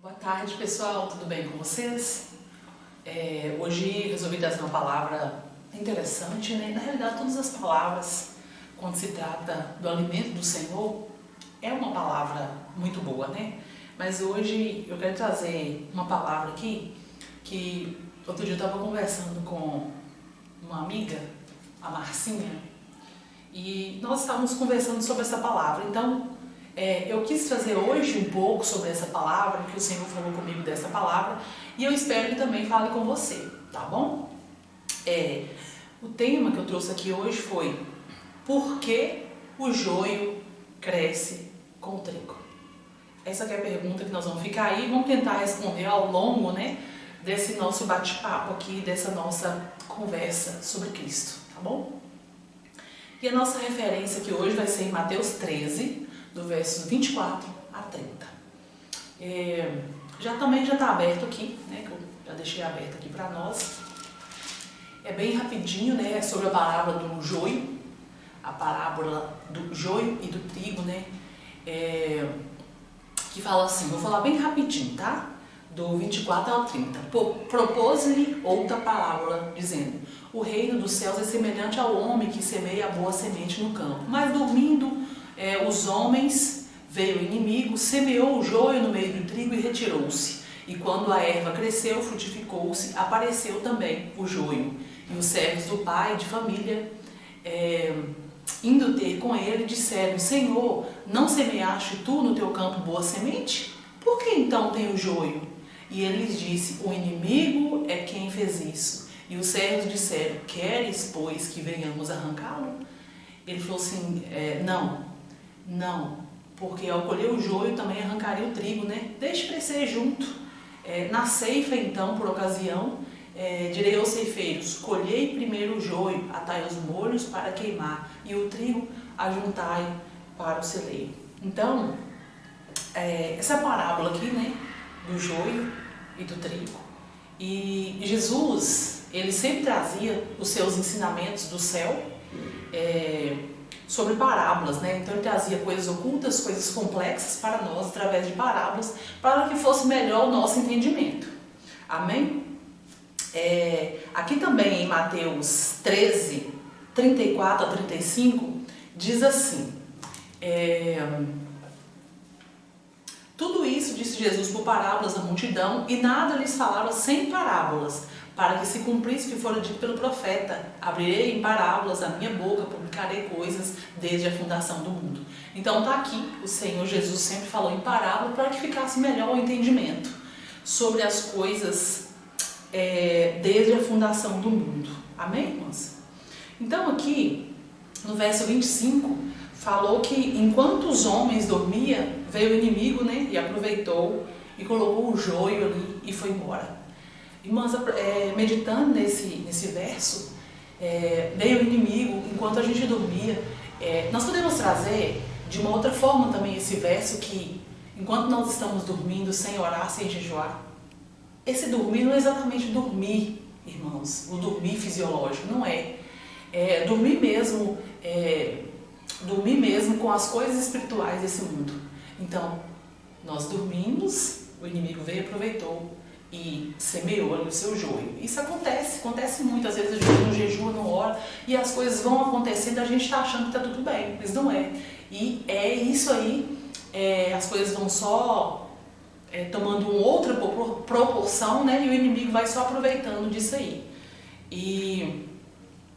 Boa tarde, pessoal, tudo bem com vocês? Hoje resolvi trazer uma palavra interessante, né? Na realidade, todas as palavras, quando se trata do alimento do Senhor, é uma palavra muito boa, né? Mas hoje eu quero trazer uma palavra aqui que outro dia eu estava conversando com uma amiga, a Marcinha, e nós estávamos conversando sobre essa palavra. Então, eu quis trazer hoje um pouco sobre essa palavra, que o Senhor falou comigo dessa palavra, e eu espero que também fale com você, tá bom? O tema que eu trouxe aqui hoje foi: por que o joio cresce com o trigo? Essa que é a pergunta que nós vamos ficar aí e vamos tentar responder ao longo, né, desse nosso bate-papo aqui, dessa nossa conversa sobre Cristo, tá bom? E a nossa referência aqui hoje vai ser em Mateus 13, do versos 24 a 30. Já está aberto aqui, né, que eu já deixei aberto aqui para nós. É bem rapidinho, né, sobre a palavra do joio, a parábola do joio e do trigo, né, que fala assim, vou falar bem rapidinho, tá? Do 24 ao 30. Propôs-lhe outra parábola, dizendo: o reino dos céus é semelhante ao homem que semeia a boa semente no campo. Mas dormindo os homens, veio o inimigo, semeou o joio no meio do trigo e retirou-se. E quando a erva cresceu, frutificou-se, apareceu também o joio. E os servos do pai de família, indo ter com ele, disseram: Senhor, não semeaste tu no teu campo boa semente? Por que então tem o joio? E ele lhes disse: o inimigo é quem fez isso. E os servos disseram: queres, pois, que venhamos arrancá-lo? Ele falou assim: não, porque ao colher o joio também arrancaria o trigo, né? Deixe crescer junto. Na ceifa, então, por ocasião, direi aos ceifeiros: colhei primeiro o joio, atai os molhos para queimar, e o trigo ajuntai para o celeiro. Então, essa parábola aqui, né, do joio e do trigo. E Jesus, ele sempre trazia os seus ensinamentos do céu sobre parábolas, né? Então ele trazia coisas ocultas, coisas complexas para nós através de parábolas, para que fosse melhor o nosso entendimento. Amém? Aqui também em Mateus 13, 34 a 35, diz assim: tudo isso disse Jesus por parábolas à multidão, e nada lhes falava sem parábolas, para que se cumprisse o que fora dito pelo profeta: abrirei em parábolas a minha boca, publicarei coisas desde a fundação do mundo. Então está aqui, o Senhor Jesus sempre falou em parábola para que ficasse melhor o entendimento sobre as coisas desde a fundação do mundo. Amém, irmãs? Então aqui, no verso 25, falou que enquanto os homens dormiam, veio o inimigo, né, e aproveitou e colocou o joio ali e foi embora. Irmãs, meditando nesse verso, veio o inimigo enquanto a gente dormia. Nós podemos trazer de uma outra forma também esse verso, que enquanto nós estamos dormindo, sem orar, sem jejuar, esse dormir não é exatamente dormir, irmãos, o dormir fisiológico, não é. Dormir mesmo com as coisas espirituais desse mundo. Então, nós dormimos, o inimigo veio e aproveitou e semeou ali o seu joio. Isso acontece muito. Às vezes a gente não jejua, não ora, e as coisas vão acontecendo, a gente está achando que está tudo bem, mas não é. E é isso aí, as coisas vão só tomando uma outra proporção, né? E o inimigo vai só aproveitando disso aí.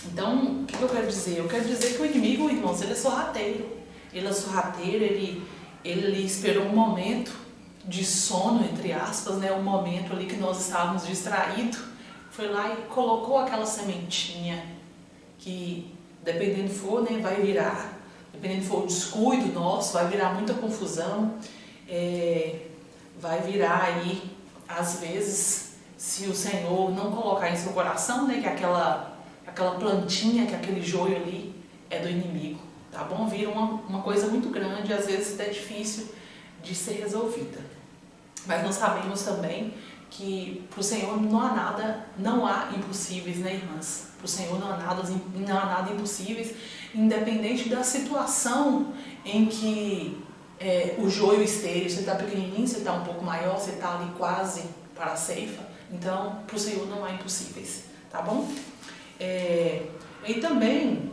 Então, o que eu quero dizer? Eu quero dizer que o inimigo, irmãos, ele é sorrateiro. Ele esperou um momento de sono, entre aspas, né? Um momento ali que nós estávamos distraídos. Foi lá e colocou aquela sementinha que, dependendo for, né, vai virar. Dependendo for o descuido nosso, vai virar muita confusão. Vai virar aí, às vezes, se o Senhor não colocar em seu coração, né, que aquela plantinha, que aquele joio ali é do inimigo, tá bom? Vira uma coisa muito grande, às vezes até difícil de ser resolvida. Mas nós sabemos também que para o Senhor não há impossíveis, né, irmãs? Para o Senhor não há nada impossíveis, independente da situação em que o joio esteja, você está pequenininho, você está um pouco maior, você está ali quase para a ceifa. Então, para o Senhor não há impossíveis, tá bom? E também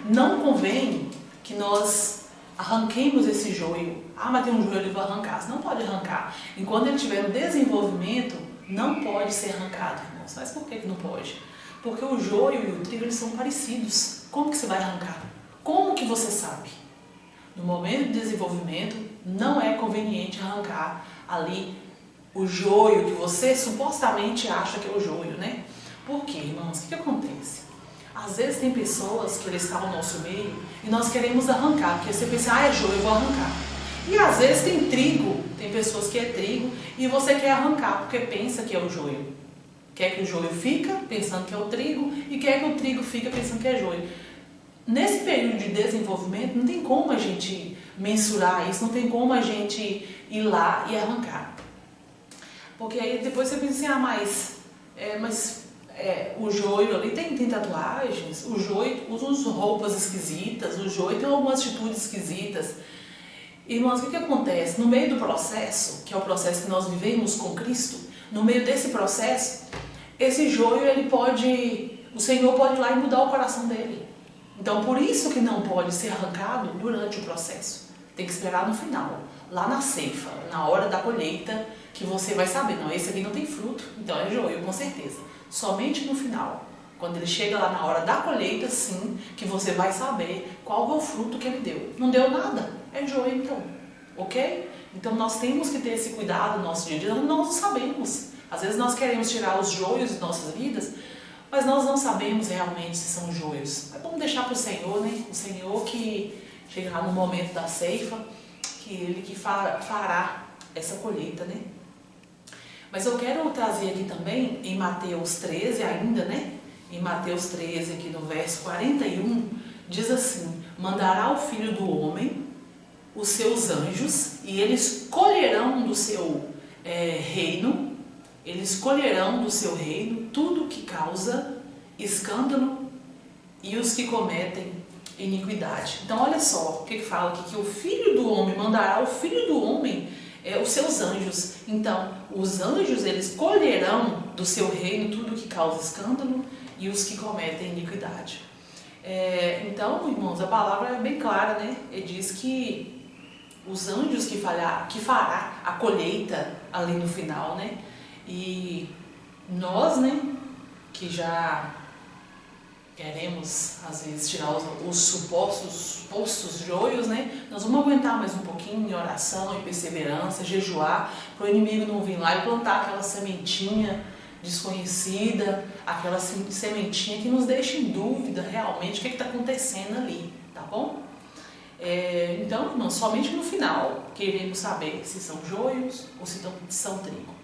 não convém que nós arranquemos esse joio. Ah, mas tem um joio ali, vou arrancar. Você não pode arrancar. Enquanto ele estiver no desenvolvimento, não pode ser arrancado, irmãos. Mas por que não pode? Porque o joio e o trigo, eles são parecidos. Como que você vai arrancar? Como que você sabe? No momento de desenvolvimento, não é conveniente arrancar ali o joio que você supostamente acha que é o joio, né? Por quê, irmãos? O que acontece? Às vezes tem pessoas que eles estão no nosso meio e nós queremos arrancar, porque você pensa, é joio, eu vou arrancar. E às vezes tem trigo, tem pessoas que é trigo e você quer arrancar porque pensa que é o joio. Quer que o joio fica pensando que é o trigo e quer que o trigo fica pensando que é joio. Nesse período de desenvolvimento não tem como a gente mensurar isso, não tem como a gente ir lá e arrancar. Porque aí depois você pensa assim, mas o joio ali tem tatuagens, o joio usa roupas esquisitas, o joio tem algumas atitudes esquisitas. Irmãos, o que acontece? No meio do processo, que é o processo que nós vivemos com Cristo, no meio desse processo, esse joio, o Senhor pode ir lá e mudar o coração dele. Então, por isso que não pode ser arrancado durante o processo. Tem que esperar no final, lá na ceifa, na hora da colheita, que você vai saber, não, esse aqui não tem fruto, então é joio, com certeza. Somente no final, quando ele chega lá na hora da colheita, sim, que você vai saber qual é o fruto que ele deu. Não deu nada, é joio então, ok? Então nós temos que ter esse cuidado no nosso dia a dia, nós não sabemos. Às vezes nós queremos tirar os joios de nossas vidas, mas nós não sabemos realmente se são joios. Mas vamos deixar para o Senhor, né? O Senhor que chegará no momento da ceifa, que Ele que fará essa colheita, né? Mas eu quero trazer aqui também, em Mateus 13 ainda, né? Em Mateus 13, aqui no verso 41, diz assim, mandará o Filho do Homem os seus anjos e eles colherão do seu reino, tudo que causa escândalo e os que cometem iniquidade. Então olha só, o que fala aqui, que o Filho do Homem mandará o Filho do Homem os seus anjos. Então, os anjos, eles colherão do seu reino tudo que causa escândalo e os que cometem iniquidade. Então, irmãos, a palavra é bem clara, né? Ele diz que os anjos que fará a colheita ali no final, né? E nós, né, que já queremos, às vezes, tirar os supostos joios, né? Nós vamos aguentar mais um pouquinho em oração, em perseverança, jejuar, para o inimigo não vir lá e plantar aquela sementinha desconhecida, aquela sementinha que nos deixa em dúvida realmente o que está acontecendo ali, tá bom? Então, irmãos, somente no final queremos saber se são joios ou se são trigo.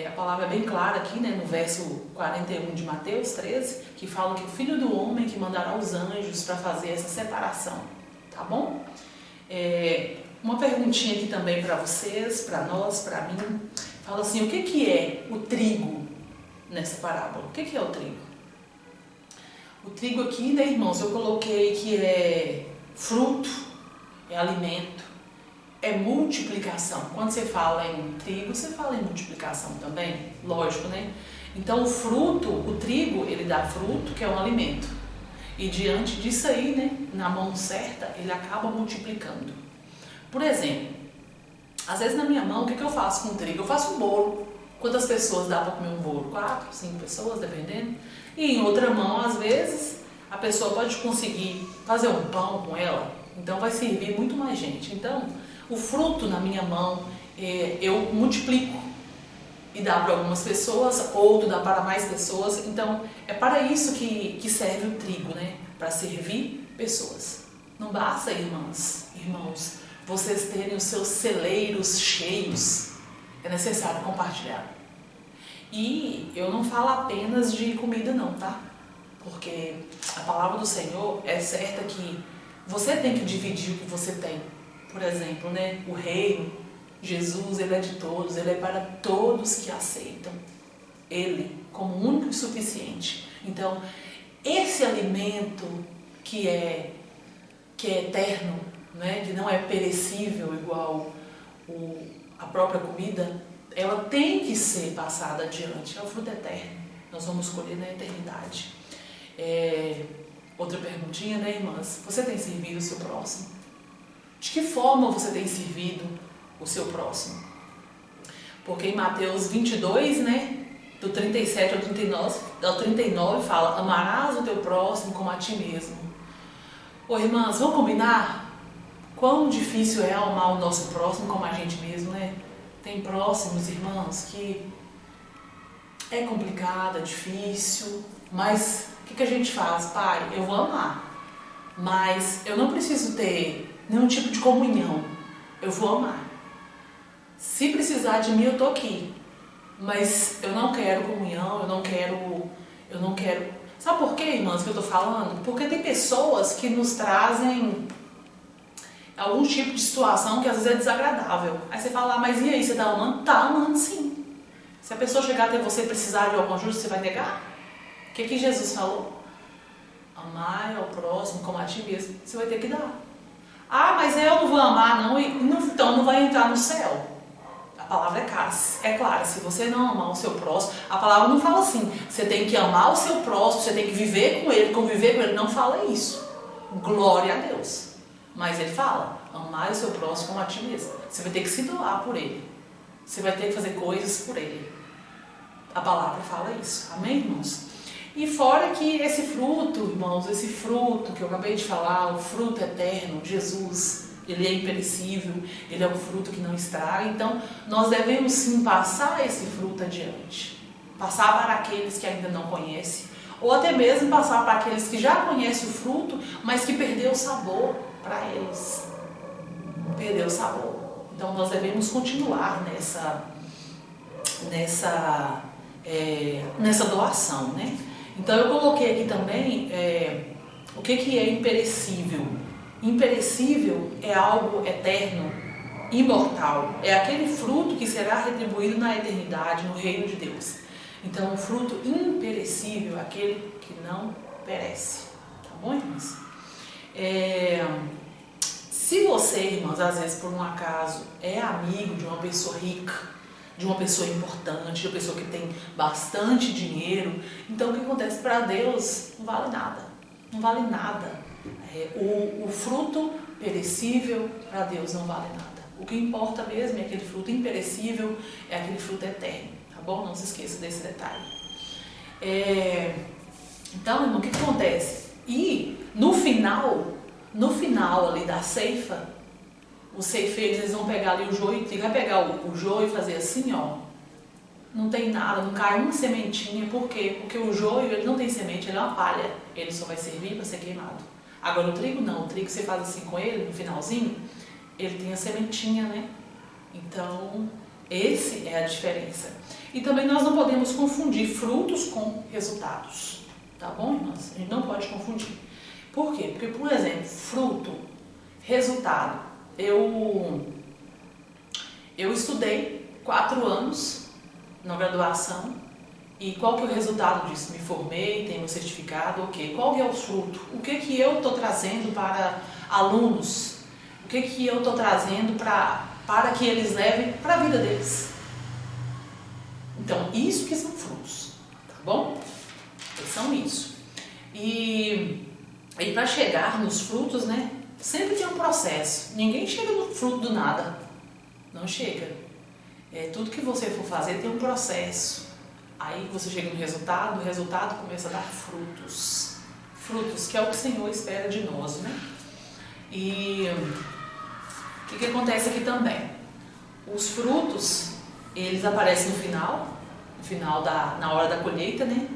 A palavra é bem clara aqui, né, no verso 41 de Mateus 13, que fala que o Filho do Homem que mandará os anjos para fazer essa separação, tá bom? Uma perguntinha aqui também para vocês, para nós, para mim. Fala assim, o que é o trigo nessa parábola? O que é o trigo? O trigo aqui, né, irmãos, eu coloquei que é fruto, é alimento, é multiplicação. Quando você fala em trigo, você fala em multiplicação também, lógico, né? Então o trigo, ele dá fruto, que é um alimento. E diante disso aí, né, na mão certa, ele acaba multiplicando. Por exemplo, às vezes na minha mão, o que eu faço com o trigo? Eu faço um bolo. Quantas pessoas dá para comer um bolo? 4, 5 pessoas, dependendo. E em outra mão, às vezes, a pessoa pode conseguir fazer um pão com ela. Então vai servir muito mais gente. Então, o fruto na minha mão, eu multiplico e dá para algumas pessoas, outro dá para mais pessoas. Então, é para isso que serve o trigo, né? Para servir pessoas. Não basta, irmãos, vocês terem os seus celeiros cheios. É necessário compartilhar. E eu não falo apenas de comida não, tá? Porque a palavra do Senhor é certa que você tem que dividir o que você tem. Por exemplo, né, o reino, Jesus, ele é de todos, ele é para todos que aceitam ele como único e suficiente. Então, esse alimento que é eterno, né, que não é perecível igual a própria comida, ela tem que ser passada adiante. É o fruto eterno. Nós vamos colher na eternidade. Outra perguntinha, né, irmãs? Você tem servido o seu próximo? De que forma você tem servido o seu próximo? Porque em Mateus 22, né, do 37 ao 39 fala: amarás o teu próximo como a ti mesmo. Ô irmãs, vamos combinar? Quão difícil é amar o nosso próximo como a gente mesmo, né? Tem próximos, irmãos, que é complicado, é difícil, mas o que a gente faz? Pai, eu vou amar, mas eu não preciso ter nenhum tipo de comunhão. Eu vou amar. Se precisar de mim, eu tô aqui. Mas eu não quero comunhão, eu não quero... Sabe por quê, irmãs, que eu tô falando? Porque tem pessoas que nos trazem algum tipo de situação que às vezes é desagradável. Aí você fala, mas e aí, você tá amando? Tá amando, sim. Se a pessoa chegar até você e precisar de alguma ajuda, você vai negar? O que Jesus falou? Amar ao próximo como a ti mesmo. Você vai ter que dar. Ah, mas eu não vou amar, não, então não vai entrar no céu. A palavra é clara. Se você não amar o seu próximo, a palavra não fala assim, você tem que amar o seu próximo, você tem que viver com ele, conviver com ele. Não fala isso. Glória a Deus. Mas ele fala, amar o seu próximo como a ti mesmo. Você vai ter que se doar por ele. Você vai ter que fazer coisas por ele. A palavra fala isso. Amém, irmãos? E fora que esse fruto, irmãos, esse fruto que eu acabei de falar, o fruto eterno, Jesus, ele é imperecível, ele é um fruto que não estraga. Então, nós devemos sim passar esse fruto adiante. Passar para aqueles que ainda não conhecem. Ou até mesmo passar para aqueles que já conhecem o fruto, mas que perdeu o sabor para eles. Perdeu o sabor. Então, nós devemos continuar nessa doação, né? Então eu coloquei aqui também o que é imperecível. Imperecível é algo eterno, imortal. É aquele fruto que será retribuído na eternidade, no reino de Deus. Então o fruto imperecível é aquele que não perece. Tá bom, irmãs? Se você, irmãs, às vezes por um acaso é amigo de uma pessoa rica, de uma pessoa importante, de uma pessoa que tem bastante dinheiro, então o que acontece? Para Deus não vale nada. Não vale nada. O fruto perecível para Deus não vale nada. O que importa mesmo é aquele fruto imperecível, é aquele fruto eterno. Tá bom? Não se esqueça desse detalhe. Então, irmão, o que acontece? E no final ali da ceifa, os ceifeiros, eles vão pegar ali o joio, vai pegar o joio e fazer assim, ó. Não tem nada, não cai uma sementinha. Por quê? Porque o joio, ele não tem semente, ele é uma palha. Ele só vai servir para ser queimado. Agora o trigo não, o trigo você faz assim com ele, no finalzinho, ele tem a sementinha, né? Então, esse é a diferença. E também nós não podemos confundir frutos com resultados. Tá bom, irmãs? A gente não pode confundir. Por quê? Porque, por exemplo, fruto, resultado. Eu estudei 4 anos na graduação e qual que é o resultado disso? Me formei, tenho meu certificado, ok. Qual que é o fruto? O que eu estou trazendo para alunos? O que eu estou trazendo para que eles levem para a vida deles? Então, isso que são frutos, tá bom? São isso. E para chegar nos frutos, né? Sempre tem um processo. Ninguém chega no fruto do nada. Não chega. Tudo que você for fazer tem um processo. Aí você chega no resultado, o resultado começa a dar frutos. Frutos, que é o que o Senhor espera de nós, né? E o que acontece aqui também? Os frutos, eles aparecem no final na hora da colheita, né?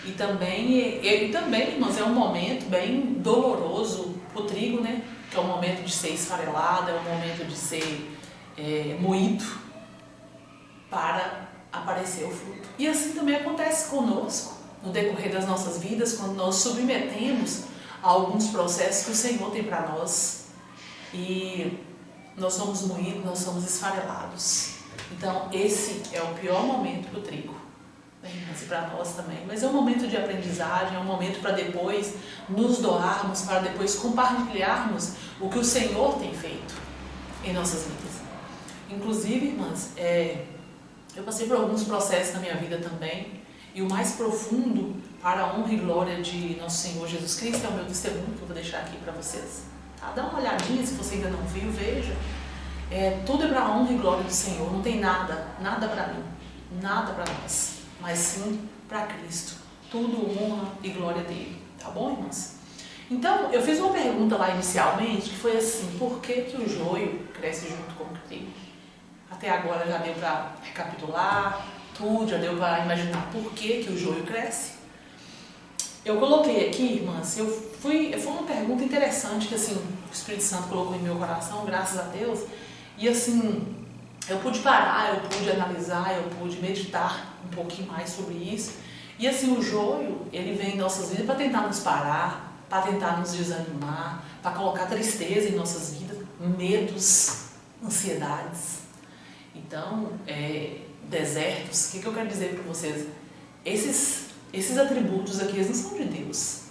E também, irmãos, é um momento bem doloroso pro trigo, né? Que é o momento de ser esfarelado, é o momento de ser moído para aparecer o fruto. E assim também acontece conosco, no decorrer das nossas vidas, quando nós submetemos a alguns processos que o Senhor tem para nós. E nós somos moídos, nós somos esfarelados. Então, esse é o pior momento para o trigo. e para nós também. Mas é um momento de aprendizagem, é um momento para depois nos doarmos, para depois compartilharmos o que o Senhor tem feito em nossas vidas. Inclusive, irmãs, eu passei por alguns processos na minha vida também, e o mais profundo para a honra e glória de nosso Senhor Jesus Cristo é o meu testemunho, que eu vou deixar aqui para vocês. Tá? Dá uma olhadinha, se você ainda não viu, veja. Tudo é para a honra e glória do Senhor, não tem nada para mim, nada para nós, mas sim para Cristo. Tudo honra e glória dele, tá bom, irmãs? Então, eu fiz uma pergunta lá inicialmente, que foi assim: por que o joio cresce junto com o trigo? Até agora já deu para recapitular tudo, já deu para imaginar por que o joio cresce. Eu coloquei aqui, irmãs, foi uma pergunta interessante que assim, o Espírito Santo colocou em meu coração, graças a Deus, e assim, eu pude parar, eu pude analisar, eu pude meditar um pouquinho mais sobre isso. E assim, o joio, ele vem em nossas vidas para tentar nos parar, para tentar nos desanimar, para colocar tristeza em nossas vidas, medos, ansiedades. Então, desertos, o que eu quero dizer para vocês? Esses atributos aqui, eles não são de Deus,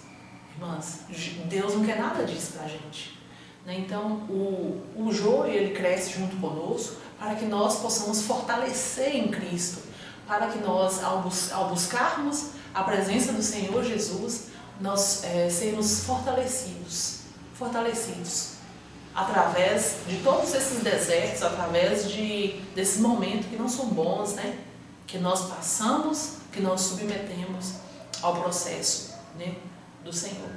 irmãs. Deus não quer nada disso pra gente, né? Então, o joio, ele cresce junto conosco para que nós possamos fortalecer em Cristo, para que nós, ao buscarmos a presença do Senhor Jesus, nós sermos fortalecidos através de todos esses desertos, através desses momentos que não são bons, né? Que nós passamos, que nós submetemos ao processo, né, do Senhor.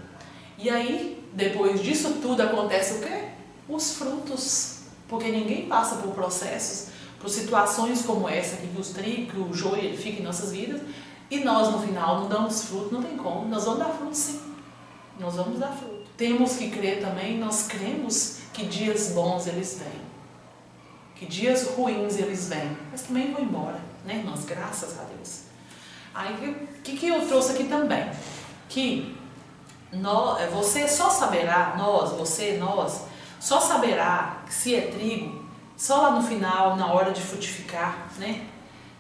E aí, depois disso tudo, acontece o quê? Os frutos. Porque ninguém passa por processos, por situações como essa, que o joio ele fica em nossas vidas, e nós no final não damos fruto, não tem como. Nós vamos dar fruto sim. Nós vamos dar fruto. Temos que crer também, nós cremos que dias bons eles vêm. Que dias ruins eles vêm. Mas também vão embora, né, irmãos? Graças a Deus. Aí, o que eu trouxe aqui também? Que você só saberá, nós, só saberá se é trigo só lá no final, na hora de frutificar, né?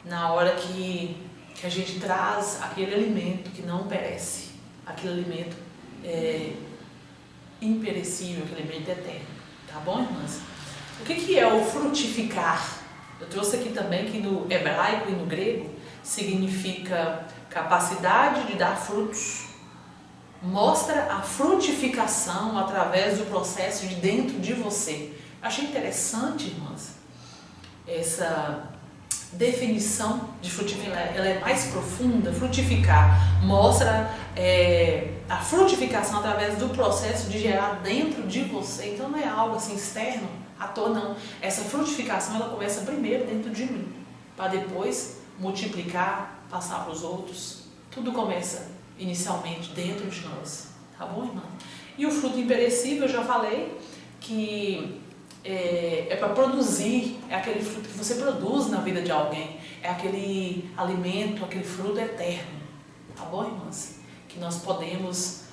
Na hora que a gente traz aquele alimento que não perece, aquele alimento imperecível, aquele alimento eterno. Tá bom, irmãs? O que é o frutificar? Eu trouxe aqui também que no hebraico e no grego significa capacidade de dar frutos. Mostra a frutificação através do processo de dentro de você. Achei interessante, irmãs, essa definição de frutificar. Ela é mais profunda. Frutificar mostra a frutificação através do processo de gerar dentro de você. Então não é algo assim externo, à toa não. Essa frutificação ela começa primeiro dentro de mim, para depois multiplicar, passar para os outros. Tudo começa inicialmente dentro de nós, tá bom, irmã? E o fruto imperecível, eu já falei que é para produzir, é aquele fruto que você produz na vida de alguém, é aquele alimento, aquele fruto eterno, tá bom, irmãs? Que nós podemos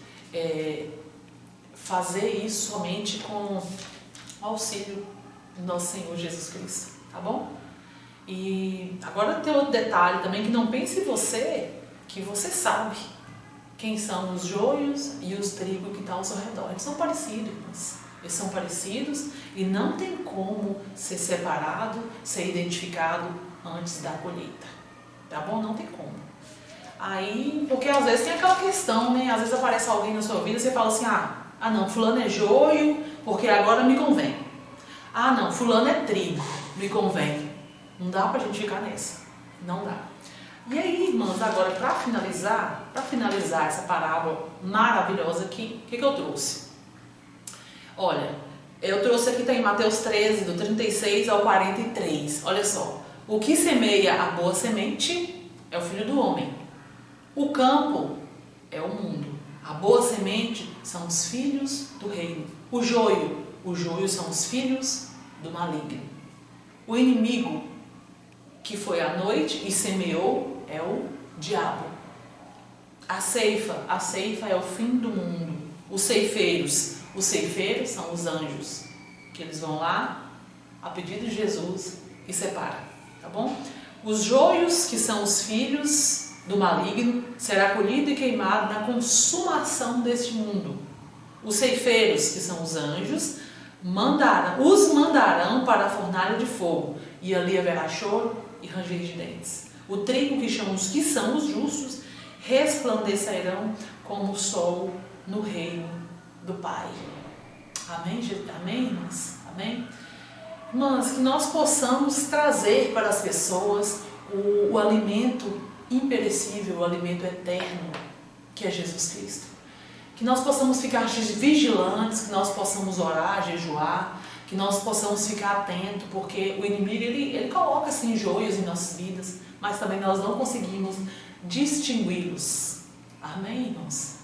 fazer isso somente com o auxílio do nosso Senhor Jesus Cristo, tá bom? E agora tem outro detalhe também, que não pense você que você sabe quem são os joios e os trigos que estão ao seu redor. Eles são parecidos, irmãos. Eles são parecidos e não tem como ser separado, ser identificado antes da colheita. Tá bom? Não tem como. Aí, porque às vezes tem aquela questão, né? Às vezes aparece alguém na sua vida e você fala assim, ah não, fulano é joio porque agora me convém. Ah não, fulano é trigo, me convém. Não dá pra gente ficar nessa. Não dá. E aí, irmãos, agora para finalizar essa parábola maravilhosa aqui, o que eu trouxe? Olha, eu trouxe aqui, tá em Mateus 13, do 36 ao 43. Olha só, o que semeia a boa semente é o Filho do Homem. O campo é o mundo. A boa semente são os filhos do reino. O joio são os filhos do maligno. O inimigo que foi à noite e semeou é o diabo. A ceifa é o fim do mundo. Os ceifeiros são os anjos, que eles vão lá a pedido de Jesus e separam, tá bom? Os joios, que são os filhos do maligno, será colhido e queimado na consumação deste mundo. Os ceifeiros, que são os anjos, os mandarão para a fornalha de fogo, e ali haverá choro e ranger de dentes. O trigo, que são os justos, resplandecerão como o sol no reino do Pai. Amém, amém, irmãs? Amém? Irmãs, que nós possamos trazer para as pessoas o alimento imperecível, o alimento eterno, que é Jesus Cristo. Que nós possamos ficar vigilantes, que nós possamos orar, jejuar, que nós possamos ficar atentos, porque o inimigo ele coloca assim joias em nossas vidas, mas também nós não conseguimos distingui-los. Amém, irmãos?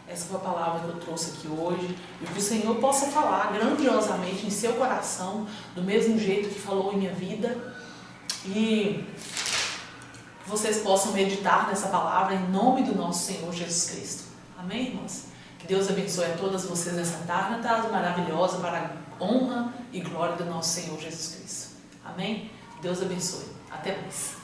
Essa foi a palavra que eu trouxe aqui hoje, e que o Senhor possa falar grandiosamente em seu coração, do mesmo jeito que falou em minha vida, e vocês possam meditar nessa palavra em nome do nosso Senhor Jesus Cristo. Amém, irmãos? Que Deus abençoe a todas vocês nessa tarde maravilhosa para a honra e glória do nosso Senhor Jesus Cristo. Amém? Deus abençoe. Até mais.